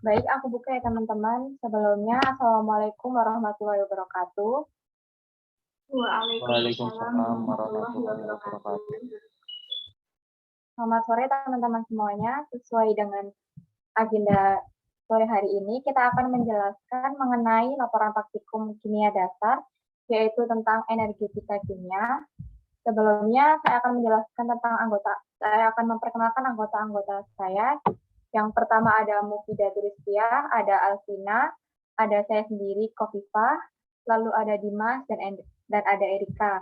Baik, aku buka ya teman-teman. Sebelumnya, Assalamualaikum warahmatullahi wabarakatuh. Waalaikumsalam warahmatullahi wabarakatuh. Selamat sore teman-teman semuanya. Sesuai dengan agenda sore hari ini, kita akan menjelaskan mengenai laporan praktikum kimia dasar, yaitu tentang energetika kimia. Sebelumnya, saya akan menjelaskan tentang saya akan memperkenalkan anggota-anggota saya. Yang pertama ada Mufidah Turistia, ada Alvina, ada saya sendiri, Kofifa, lalu ada Dimas, dan ada Erika.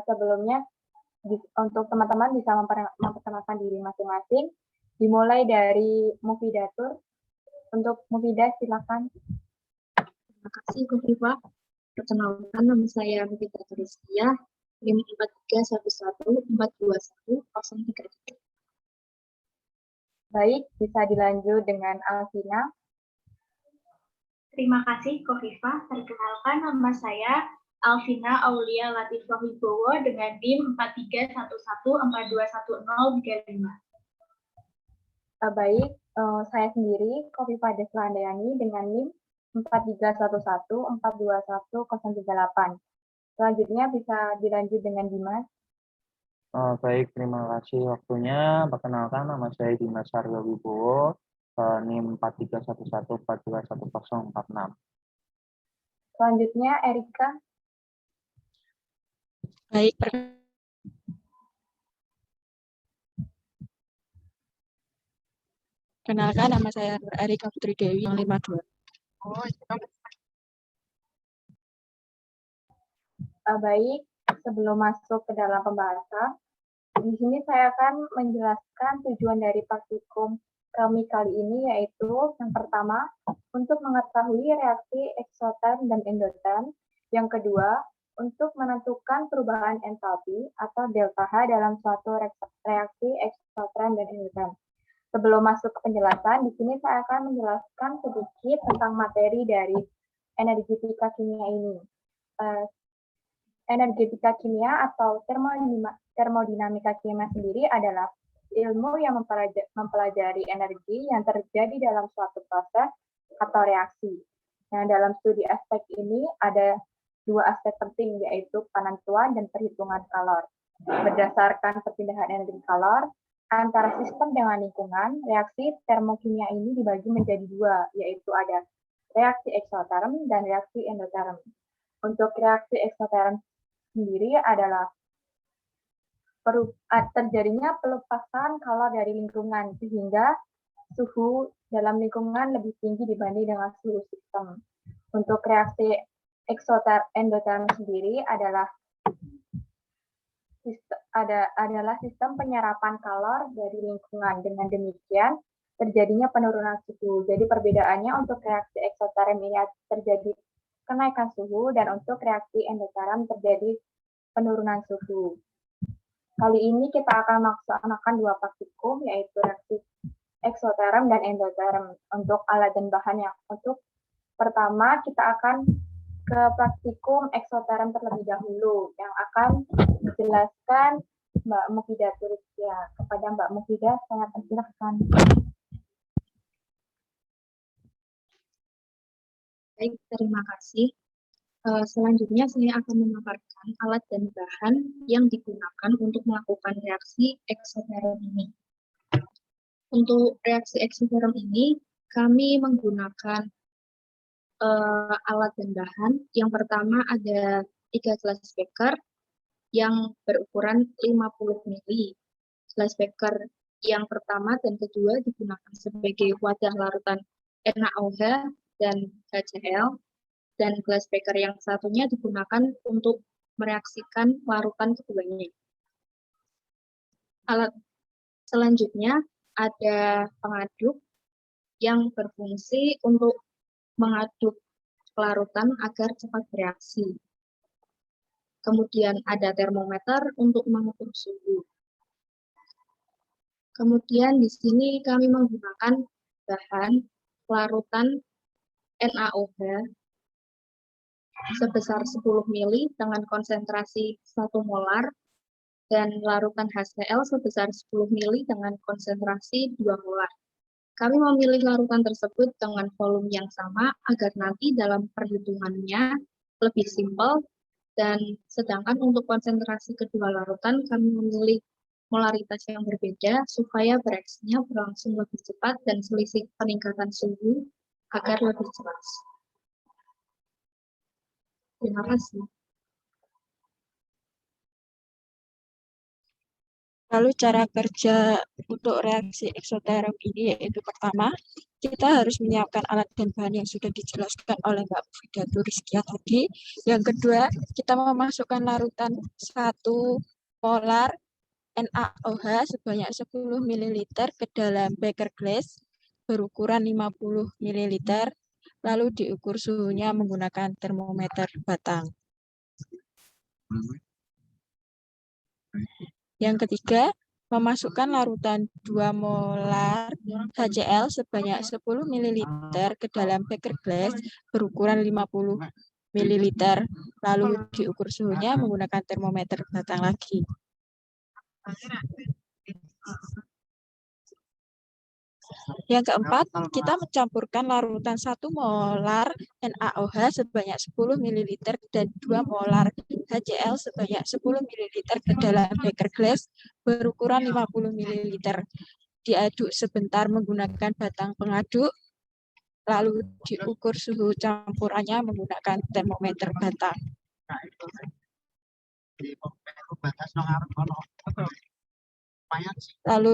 Sebelumnya, untuk teman-teman bisa memperkenalkan diri masing-masing. Dimulai dari Mufidah Tur. Untuk Mufidah, silakan. Terima kasih, Kofifa. Perkenalkan, nama saya Mufidah Turistia, NIM 431142103. Baik, bisa dilanjut dengan Alvina. Terima kasih, Kofifa. Perkenalkan, nama saya Alvina Aulia Latifah Wibowo dengan NIM 43114211035. Baik, saya sendiri, Kofifa Deslandayani dengan NIM 43114211038. Selanjutnya bisa dilanjut dengan Dimas. Baik, terima kasih waktunya. Perkenalkan, nama saya Dimas Aryo Wibowo, NIM 43114211046. Selanjutnya Erika. Baik, perkenalkan, nama saya Erika Putri Dewi, yang 52. Baik, sebelum masuk ke dalam pembahasan, di sini saya akan menjelaskan tujuan dari praktikum kami kali ini, yaitu yang pertama, untuk mengetahui reaksi eksoterm dan endoterm. Yang kedua, untuk menentukan perubahan entalpi atau delta H dalam suatu reaksi eksoterm dan endoterm. Sebelum masuk ke penjelasan, di sini saya akan menjelaskan sedikit tentang materi dari energetika kimia ini. Energetika kimia atau termodinamika kimia sendiri adalah ilmu yang mempelajari energi yang terjadi dalam suatu proses atau reaksi. Nah, dalam studi aspek ini ada dua aspek penting, yaitu penentuan dan perhitungan kalor. Berdasarkan perpindahan energi kalor antara sistem dengan lingkungan, reaksi termokimia ini dibagi menjadi dua, yaitu ada reaksi eksoterm dan reaksi endoterm. Untuk reaksi eksoterm sendiri adalah terjadinya pelepasan kalor dari lingkungan, sehingga suhu dalam lingkungan lebih tinggi dibanding dengan suhu sistem. Untuk reaksi endoterm sendiri adalah sistem penyerapan kalor dari lingkungan. Dengan demikian, terjadinya penurunan suhu. Jadi perbedaannya untuk reaksi eksoterm ini terjadi kenaikan suhu, dan untuk reaksi endoterm terjadi penurunan suhu. Kali ini kita akan melaksanakan dua praktikum, yaitu reaksi eksoterm dan endoterm. Untuk alat dan bahan untuk pertama kita akan ke praktikum eksoterm terlebih dahulu, yang akan dijelaskan Mbak Mufidah Turistia. Kepada Mbak Mufidah, saya persilahkan. Baik, terima kasih. Selanjutnya saya akan memaparkan alat dan bahan yang digunakan untuk melakukan reaksi eksoterm ini. Untuk reaksi eksoterm ini, kami menggunakan alat dan bahan. Yang pertama ada 3 glass beaker yang berukuran 50 ml. Glass beaker yang pertama dan kedua digunakan sebagai wadah larutan NaOH dan HCl, dan glass beaker yang satunya digunakan untuk mereaksikan larutan keduanya. Alat selanjutnya ada pengaduk yang berfungsi untuk mengaduk larutan agar cepat bereaksi. Kemudian ada termometer untuk mengukur suhu. Kemudian di sini kami menggunakan bahan larutan NaOH sebesar 10 ml dengan konsentrasi 1 molar, dan larutan HCl sebesar 10 ml dengan konsentrasi 2 molar. Kami memilih larutan tersebut dengan volume yang sama agar nanti dalam perhitungannya lebih simpel, dan sedangkan untuk konsentrasi kedua larutan kami memilih molaritas yang berbeda supaya bereaksinya berlangsung lebih cepat dan selisih peningkatan suhu agar lebih jelas. Terima kasih. Lalu cara kerja untuk reaksi eksoterm ini yaitu pertama, kita harus menyiapkan alat dan bahan yang sudah dijelaskan oleh Mbak Fidatu Rizkia tadi. Yang kedua, kita memasukkan larutan 1 molar NaOH sebanyak 10 ml ke dalam beker glass berukuran 50 ml, lalu diukur suhunya menggunakan termometer batang. Yang ketiga, memasukkan larutan 2 molar HCl sebanyak 10 ml ke dalam beker glass berukuran 50 ml, lalu diukur suhunya menggunakan termometer batang lagi. Yang keempat, kita mencampurkan larutan 1 molar NaOH sebanyak 10 ml dan 2 molar HCl sebanyak 10 ml ke dalam beker glass berukuran 50 ml. Diaduk sebentar menggunakan batang pengaduk, lalu diukur suhu campurannya menggunakan termometer batang. Lalu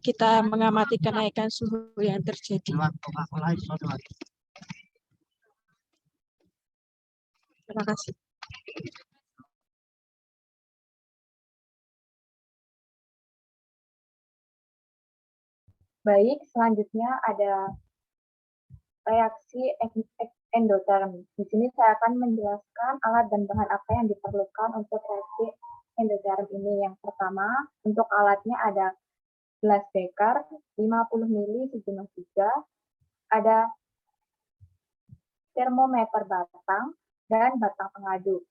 kita mengamati kenaikan suhu yang terjadi. Terima kasih. Baik, selanjutnya ada reaksi endoterm. Di sini saya akan menjelaskan alat dan bahan apa yang diperlukan untuk reaksi endoterm ini. Yang pertama, untuk alatnya ada gelas beker 50 ml sejumlah 3, ada termometer batang, dan batang pengaduk.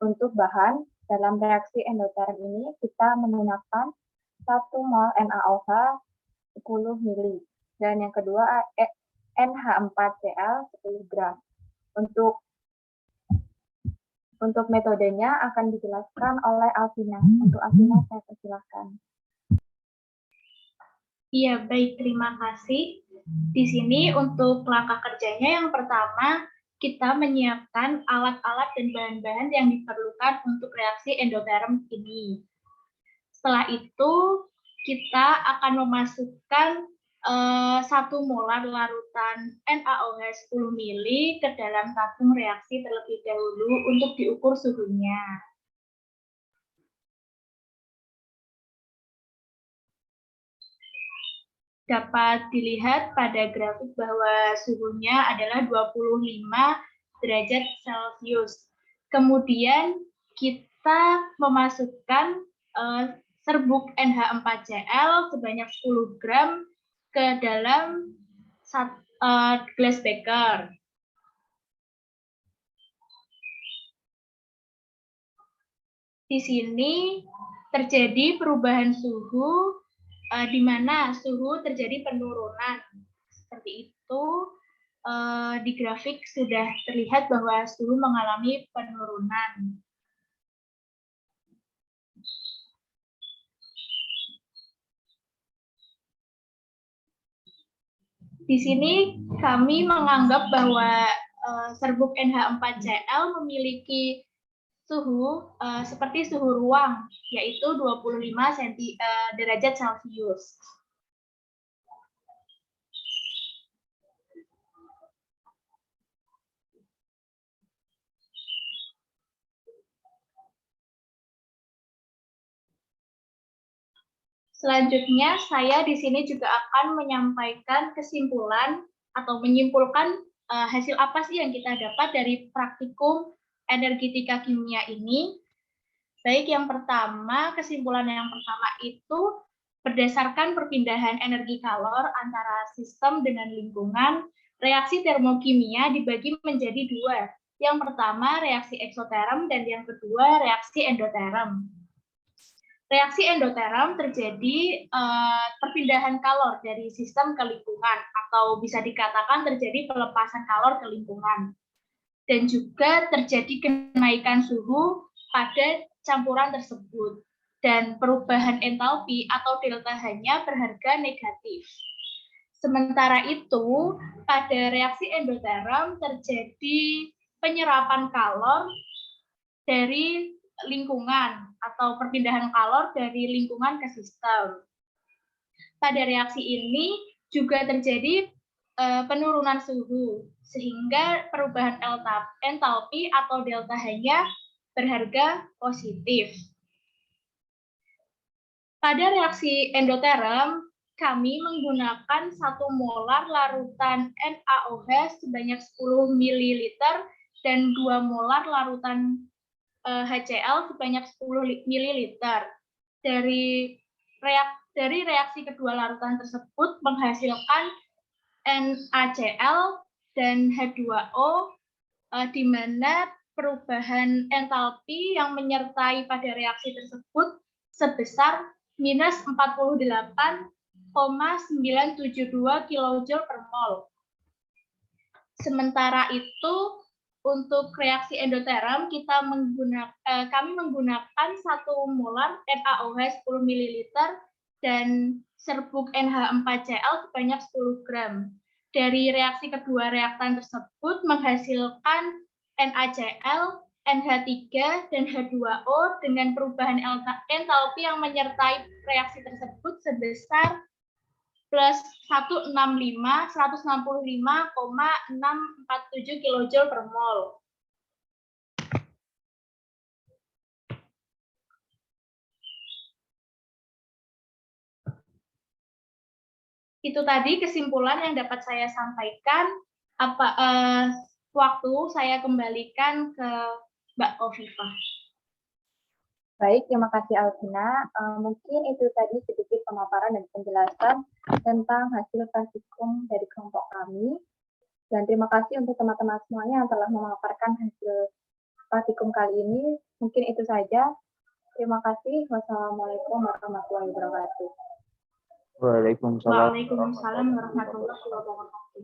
Untuk bahan, dalam reaksi endoterm ini kita menggunakan 1 mol NaOH 10 ml, dan yang kedua NH4Cl 10 gram. Untuk metodenya akan dijelaskan oleh Alvina. Untuk Alvina saya persilahkan. Iya, baik, terima kasih. Di sini untuk langkah kerjanya yang pertama, kita menyiapkan alat-alat dan bahan-bahan yang diperlukan untuk reaksi endoterm ini. Setelah itu, kita akan memasukkan 1 molar larutan NaOH 10 ml ke dalam tabung reaksi terlebih dahulu untuk diukur suhunya. Dapat dilihat pada grafik bahwa suhunya adalah 25 derajat Celcius. Kemudian kita memasukkan serbuk NH4Cl sebanyak 10 gram ke dalam gelas beker. Di sini terjadi perubahan suhu di mana suhu terjadi penurunan. Seperti itu, di grafik sudah terlihat bahwa suhu mengalami penurunan. Di sini kami menganggap bahwa serbuk NH4Cl memiliki suhu seperti suhu ruang, yaitu 25 derajat Celcius. Selanjutnya, saya di sini juga akan menyampaikan kesimpulan atau menyimpulkan hasil apa sih yang kita dapat dari praktikum energetika kimia ini. Baik, yang pertama, kesimpulan yang pertama itu berdasarkan perpindahan energi kalor antara sistem dengan lingkungan, reaksi termokimia dibagi menjadi 2. Yang pertama, reaksi eksoterm, dan yang kedua, reaksi endoterm. Reaksi endoterm terjadi perpindahan kalor dari sistem ke lingkungan, atau bisa dikatakan terjadi pelepasan kalor ke lingkungan. Dan juga terjadi kenaikan suhu pada campuran tersebut. Dan perubahan entalpi atau delta H-nya berharga negatif. Sementara itu, pada reaksi endoterm terjadi penyerapan kalor dari lingkungan atau perpindahan kalor dari lingkungan ke sistem. Pada reaksi ini juga terjadi penurunan suhu, sehingga perubahan entalpi atau delta H-nya berharga positif. Pada reaksi endoterm, kami menggunakan 1 molar larutan NaOH sebanyak 10 ml dan 2 molar larutan HCl sebanyak 10 ml. Dari reaksi kedua larutan tersebut menghasilkan NaCl dan H2O, di mana perubahan entalpi yang menyertai pada reaksi tersebut sebesar minus 48,972 kJ per mol. Sementara itu, untuk reaksi endoterm kami menggunakan 1 molar NaOH 10 ml dan serbuk NH4Cl sebanyak 10 gram. Dari reaksi kedua reaktan tersebut menghasilkan NaCl, NH3, dan H2O dengan perubahan entalpi yang menyertai reaksi tersebut sebesar plus 165,647 kJ per mol. Itu tadi kesimpulan yang dapat saya sampaikan. Waktu saya kembalikan ke Mbak Kofifa. Baik, terima kasih Alvina. Mungkin itu tadi sedikit pemaparan dan penjelasan tentang hasil praktikum dari kelompok kami. Dan terima kasih untuk teman-teman semuanya yang telah memaparkan hasil praktikum kali ini. Mungkin itu saja. Terima kasih. Wassalamualaikum warahmatullahi wabarakatuh. Waalaikumsalam. Waalaikumsalam warahmatullahi wabarakatuh.